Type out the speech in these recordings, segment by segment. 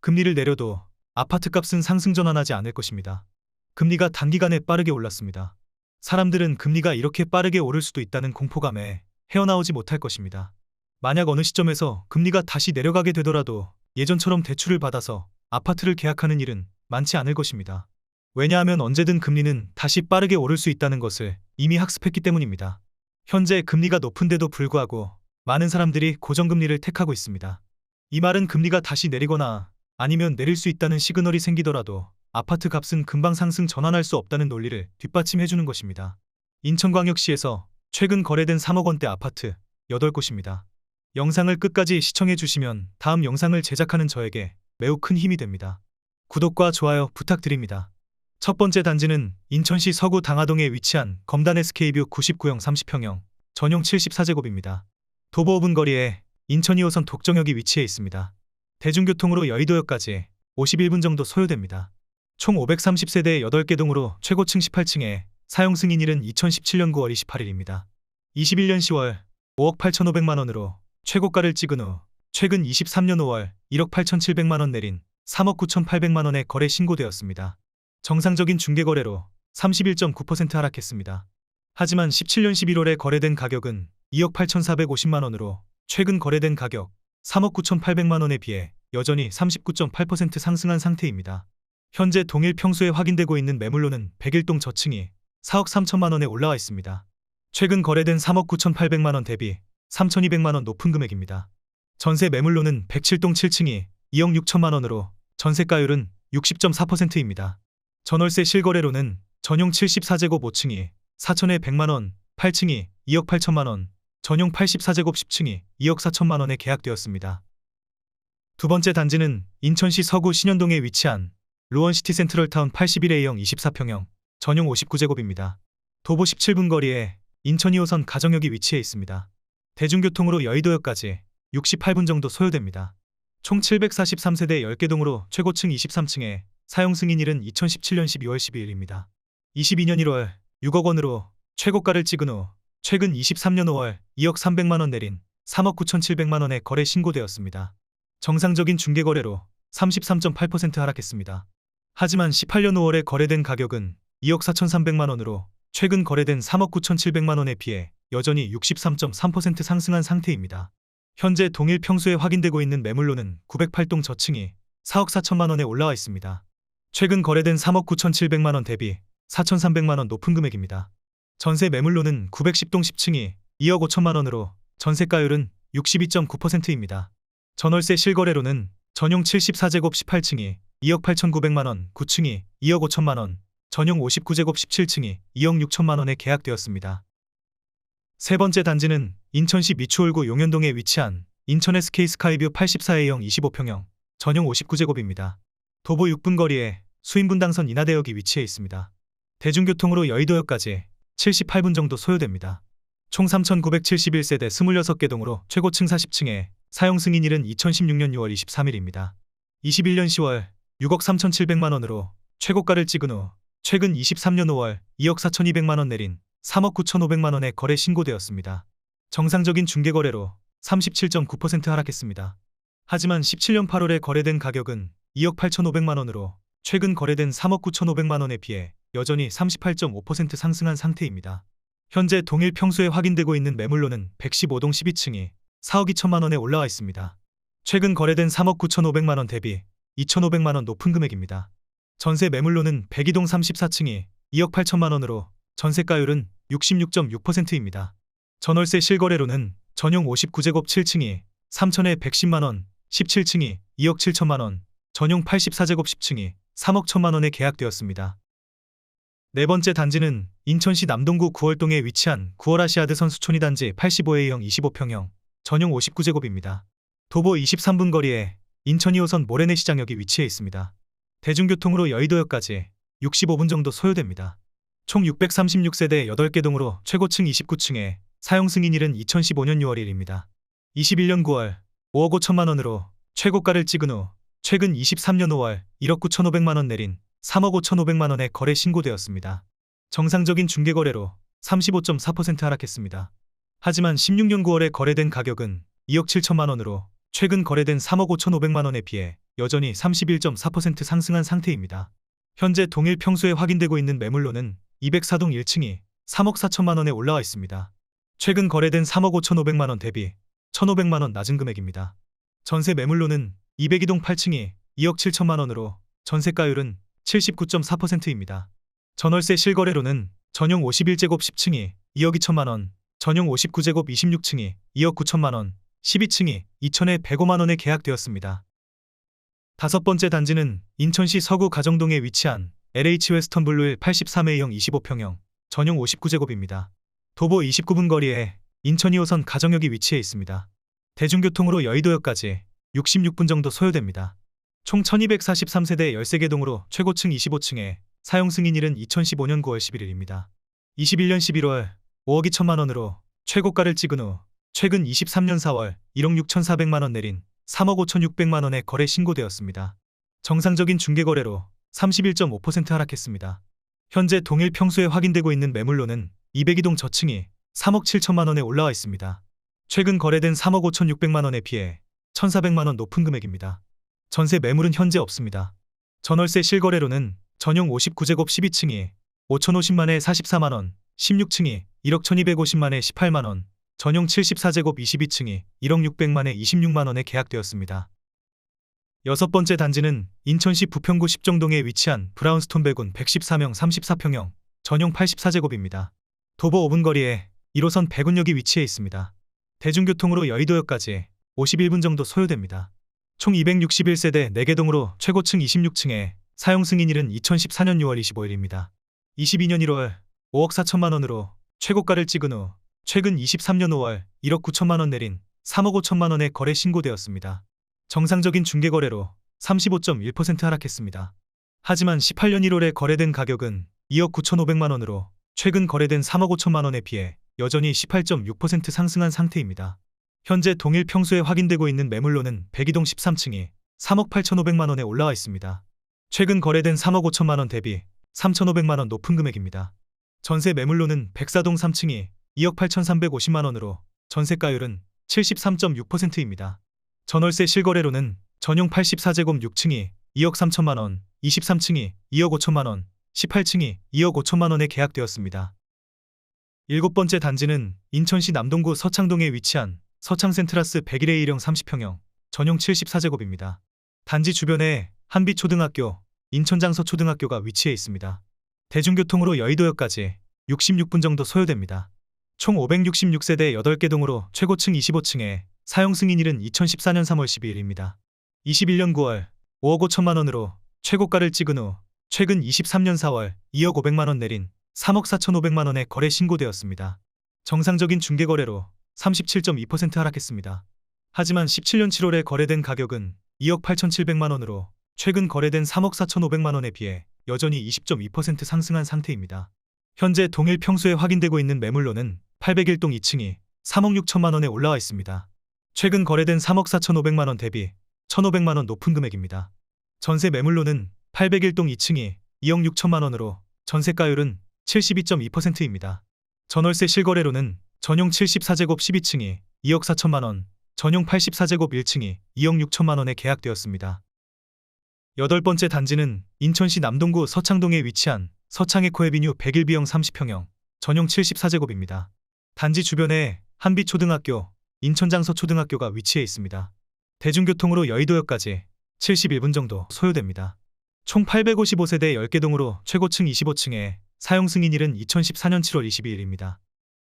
금리를 내려도 아파트 값은 상승 전환하지 않을 것입니다. 금리가 단기간에 빠르게 올랐습니다. 사람들은 금리가 이렇게 빠르게 오를 수도 있다는 공포감에 헤어나오지 못할 것입니다. 만약 어느 시점에서 금리가 다시 내려가게 되더라도 예전처럼 대출을 받아서 아파트를 계약하는 일은 많지 않을 것입니다. 왜냐하면 언제든 금리는 다시 빠르게 오를 수 있다는 것을 이미 학습했기 때문입니다. 현재 금리가 높은데도 불구하고 많은 사람들이 고정금리를 택하고 있습니다. 이 말은 금리가 다시 내리거나 아니면 내릴 수 있다는 시그널이 생기더라도 아파트 값은 금방 상승 전환할 수 없다는 논리를 뒷받침해주는 것입니다. 인천광역시에서 최근 거래된 3억 원대 아파트 8곳입니다. 영상을 끝까지 시청해 주시면 다음 영상을 제작하는 저에게 매우 큰 힘이 됩니다. 구독과 좋아요 부탁드립니다. 첫 번째 단지는 인천시 서구 당하동에 위치한 검단 SK뷰 99형 30평형 전용 74제곱입니다. 도보 5분 거리에 인천 2호선 독정역이 위치해 있습니다. 대중교통으로 여의도역까지 51분 정도 소요됩니다. 총 530세대 8개 동으로 최고층 18층에 사용 승인일은 2017년 9월 28일입니다. 21년 10월 5억 8,500만 원으로 최고가를 찍은 후 최근 23년 5월 1억 8,700만 원 내린 3억 9,800만 원에 거래 신고되었습니다. 정상적인 중개거래로 31.9% 하락했습니다. 하지만 17년 11월에 거래된 가격은 2억 8,450만 원으로 최근 거래된 가격 3억 9,800만 원에 비해 여전히 39.8% 상승한 상태입니다. 현재 동일 평수에 확인되고 있는 매물로는 101동 저층이 4억 3천만 원에 올라와 있습니다. 최근 거래된 3억 9,800만 원 대비 3,200만 원 높은 금액입니다. 전세 매물로는 107동 7층이 2억 6천만 원으로 전세가율은 60.4%입니다. 전월세 실거래로는 전용 74제곱 5층이 4천에 100만 원, 8층이 2억 8천만 원, 전용 84제곱 10층이 2억 4천만 원에 계약되었습니다. 두 번째 단지는 인천시 서구 신현동에 위치한 루원시티 센트럴타운 81A형 24평형 전용 59제곱입니다. 도보 17분 거리에 인천 2호선 가정역이 위치해 있습니다. 대중교통으로 여의도역까지 68분 정도 소요됩니다. 총 743세대 10개 동으로 최고층 23층에 사용 승인일은 2017년 12월 12일입니다. 22년 1월 6억 원으로 최고가를 찍은 후 최근 23년 5월 2억 300만 원 내린 3억 9,700만 원에 거래 신고되었습니다. 정상적인 중개거래로 33.8% 하락했습니다. 하지만 18년 5월에 거래된 가격은 2억 4,300만 원으로 최근 거래된 3억 9,700만 원에 비해 여전히 63.3% 상승한 상태입니다. 현재 동일 평수에 확인되고 있는 매물로는 908동 저층이 4억 4천만 원에 올라와 있습니다. 최근 거래된 3억 9,700만 원 대비 4,300만 원 높은 금액입니다. 전세 매물로는 910동 10층이 2억 5천만 원으로 전세가율은 62.9%입니다. 전월세 실거래로는 전용 74제곱 18층이 2억 8,900만 원, 9층이 2억 5천만 원, 전용 59제곱 17층이 2억 6천만 원에 계약되었습니다. 세 번째 단지는 인천시 미추홀구 용현동에 위치한 인천 SK 스카이뷰 84A형 25평형 전용 59제곱입니다. 도보 6분 거리에 수인분당선 인하대역이 위치해 있습니다. 대중교통으로 여의도역까지 78분 정도 소요됩니다. 총 3,971세대 26개 동으로 최고층 40층에 사용 승인일은 2016년 6월 23일입니다. 21년 10월 6억 3,700만 원으로 최고가를 찍은 후 최근 23년 5월 2억 4,200만 원 내린 3억 9,500만 원에 거래 신고되었습니다. 정상적인 중개거래로 37.9% 하락했습니다. 하지만 17년 8월에 거래된 가격은 2억 8,500만 원으로 최근 거래된 3억 9,500만 원에 비해 여전히 38.5% 상승한 상태입니다. 현재 동일 평수에 확인되고 있는 매물로는 115동 12층이 4억 2천만 원에 올라와 있습니다. 최근 거래된 3억 9,500만 원 대비 2,500만 원 높은 금액입니다. 전세 매물로는 102동 34층이 2억 8천만 원으로 전세가율은 66.6%입니다. 전월세 실거래로는 전용 59제곱 7층이 3천에 110만 원, 17층이 2억 7천만 원, 전용 84제곱 10층이 3억 1천만 원에 계약되었습니다. 네 번째 단지는 인천시 남동구 구월동에 위치한 구월아시아드 선수촌이 단지 85A형 25평형 전용 59제곱입니다. 도보 23분 거리에 인천 2호선 모래내시장역이 위치해 있습니다. 대중교통으로 여의도역까지 65분 정도 소요됩니다. 총 636세대 8개 동으로 최고층 29층에 사용 승인일은 2015년 6월 1일입니다. 21년 9월 5억 5천만 원으로 최고가를 찍은 후 최근 23년 5월 1억 9,500만 원 내린 3억 5,500만 원에 거래 신고되었습니다. 정상적인 중개거래로 35.4% 하락했습니다. 하지만 16년 9월에 거래된 가격은 2억 7천만 원으로 최근 거래된 3억 5,500만 원에 비해 여전히 31.4% 상승한 상태입니다. 현재 동일 평수에 확인되고 있는 매물로는 204동 1층이 3억 4천만 원에 올라와 있습니다. 최근 거래된 3억 5,500만 원 대비 1,500만 원 낮은 금액입니다. 전세 매물로는 202동 8층이 2억 7천만 원으로 전세가율은 79.4%입니다. 전월세 실거래로는 전용 51제곱 10층이 2억 2천만 원, 전용 59제곱 26층이 2억 9천만 원, 12층이 2천에 105만 원에 계약되었습니다. 다섯 번째 단지는 인천시 서구 가정동에 위치한 LH 웨스턴 블루힐 83A형 25평형 전용 59제곱입니다. 도보 29분 거리에 인천 2호선 가정역이 위치해 있습니다. 대중교통으로 여의도역까지 66분 정도 소요됩니다. 총 1243세대 13개 동으로 최고층 25층에 사용 승인일은 2015년 9월 11일입니다. 21년 11월 5억 2천만 원으로 최고가를 찍은 후 최근 23년 4월 1억 6,400만 원 내린 3억 5,600만 원에 거래 신고되었습니다. 정상적인 중개거래로 31.5% 하락했습니다. 현재 동일 평수에 확인되고 있는 매물로는 202동 저층이 3억 7천만 원에 올라와 있습니다. 최근 거래된 3억 5,600만 원에 비해 1,400만 원 높은 금액입니다. 전세 매물은 현재 없습니다. 전월세 실거래로는 전용 59제곱 12층이 5,050만에 44만 원, 16층이 1억 1,250만에 18만 원, 전용 74제곱 22층이 1억 600만에 26만 원에 계약되었습니다. 여섯 번째 단지는 인천시 부평구 십정동에 위치한 브라운스톤 배군 114명 34평형 전용 84제곱입니다. 도보 5분 거리에 1호선 배군역이 위치해 있습니다. 대중교통으로 여의도역까지 51분 정도 소요됩니다. 총 261세대 4개 동으로 최고층 26층에 사용 승인일은 2014년 6월 25일입니다. 22년 1월 5억 4천만 원으로 최고가를 찍은 후 최근 23년 5월 1억 9천만 원 내린 3억 5천만 원에 거래 신고되었습니다. 정상적인 중개거래로 35.1% 하락했습니다. 하지만 18년 1월에 거래된 가격은 2억 9,500만 원으로 최근 거래된 3억 5천만 원에 비해 여전히 18.6% 상승한 상태입니다. 현재 동일 평수에 확인되고 있는 매물로는 102동 13층이 3억 8,500만 원에 올라와 있습니다. 최근 거래된 3억 5천만 원 대비 3,500만 원 높은 금액입니다. 전세 매물로는 104동 3층이 2억 8,350만 원으로 전세가율은 73.6%입니다. 전월세 실거래로는 전용 84제곱 6층이 2억 3천만 원, 23층이 2억 5천만 원, 18층이 2억 5천만 원에 계약되었습니다. 일곱 번째 단지는 인천시 남동구 서창동에 위치한 서창센트라스 101의 1형 30평형 전용 74제곱입니다. 단지 주변에 한빛초등학교, 인천장서초등학교가 위치해 있습니다. 대중교통으로 여의도역까지 66분 정도 소요됩니다. 총 566세대 8개 동으로 최고층 25층에 사용 승인일은 2014년 3월 12일입니다. 21년 9월 5억 5천만 원으로 최고가를 찍은 후 최근 23년 4월 2억 500만 원 내린 3억 4,500만 원에 거래 신고되었습니다. 정상적인 중개거래로 37.2% 하락했습니다. 하지만 17년 7월에 거래된 가격은 2억 8,700만 원으로 최근 거래된 3억 4,500만 원에 비해 여전히 20.2% 상승한 상태입니다. 현재 동일 평수에 확인되고 있는 매물로는 801동 2층이 3억 6천만 원에 올라와 있습니다. 최근 거래된 3억 4,500만 원 대비 1,500만 원 높은 금액입니다. 전세 매물로는 801동 2층이 2억 6천만 원으로 전세가율은 72.2%입니다. 전월세 실거래로는 전용 74제곱 12층이 2억 4천만 원, 전용 84제곱 1층이 2억 6천만 원에 계약되었습니다. 여덟 번째 단지는 인천시 남동구 서창동에 위치한 서창에코에비뉴 101B형 30평형 전용 74제곱입니다. 단지 주변에 한빛초등학교, 인천장서초등학교가 위치해 있습니다. 대중교통으로 여의도역까지 71분 정도 소요됩니다. 총 855세대 10개 동으로 최고층 25층에 사용 승인일은 2014년 7월 22일입니다.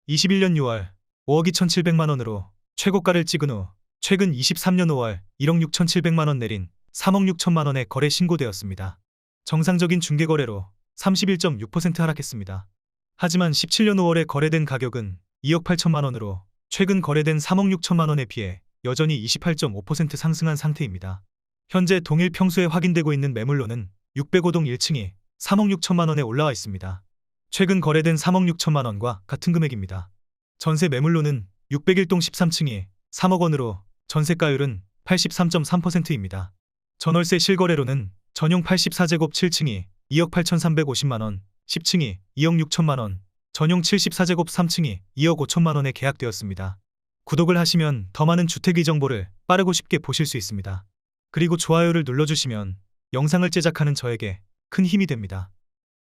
21년 6월 5억 2,700만 원으로 최고가를 찍은 후 최근 23년 5월 1억 6,700만 원 내린 3억 6천만 원에 거래 신고되었습니다. 정상적인 중개거래로 31.6% 하락했습니다. 하지만 17년 5월에 거래된 가격은 2억 8천만 원으로 최근 거래된 3억 6천만 원에 비해 여전히 28.5% 상승한 상태입니다. 현재 동일 평수에 확인되고 있는 매물로는 605동 1층이 3억 6천만 원에 올라와 있습니다. 최근 거래된 3억 6천만 원과 같은 금액입니다. 전세 매물로는 601동 13층이 3억 원으로 전세가율은 83.3%입니다. 전월세 실거래로는 전용 84제곱 7층이 2억 8,350만 원, 10층이 2억 6천만 원, 전용 74제곱 3층이 2억 5천만 원에 계약되었습니다. 구독을 하시면 더 많은 주택의 정보를 빠르고 쉽게 보실 수 있습니다. 그리고 좋아요를 눌러주시면 영상을 제작하는 저에게 큰 힘이 됩니다.